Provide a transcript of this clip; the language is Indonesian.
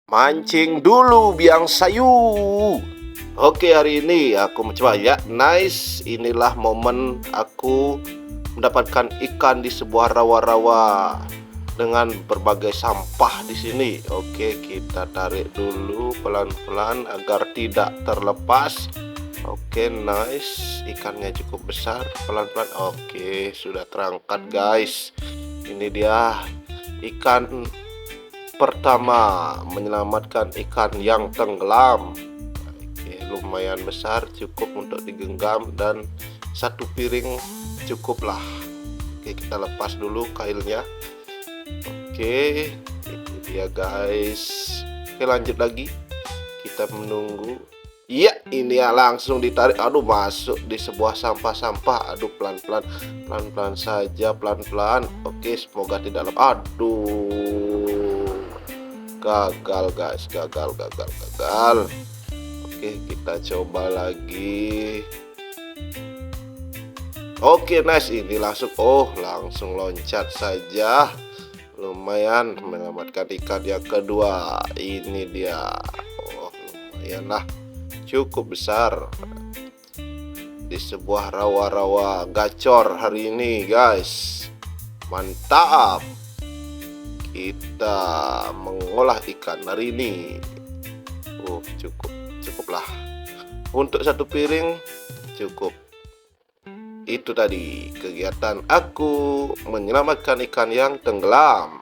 Mancing dulu biang sayu. Oke, hari ini aku mencoba ya. Nice, inilah momen aku mendapatkan ikan di sebuah rawa-rawa dengan berbagai sampah di sini. Oke, kita tarik dulu pelan-pelan agar tidak terlepas. Oke, nice, ikannya cukup besar. Pelan-pelan. Oke, sudah terangkat guys. Ini dia ikan pertama, menyelamatkan ikan yang tenggelam. Oke, lumayan besar, cukup untuk digenggam dan satu piring cukuplah. Oke, kita lepas dulu kailnya. Oke, itu dia guys. Oke, lanjut lagi, kita menunggu. Iya, ini ya, langsung ditarik. Aduh, masuk di sebuah sampah-sampah. Aduh, pelan-pelan, pelan-pelan saja, pelan-pelan. Oke, semoga tidak lepas. Aduh, gagal guys, gagal. Oke, kita coba lagi. Oke, nice, ini langsung langsung loncat saja. Lumayan menyelamatkan ikan yang kedua. Ini dia. Lumayan lah, cukup besar di sebuah rawa-rawa gacor hari ini guys. Mantap, kita mengolah ikan hari ini. Cukuplah untuk satu piring, cukup. Itu tadi kegiatan aku menyelamatkan ikan yang tenggelam.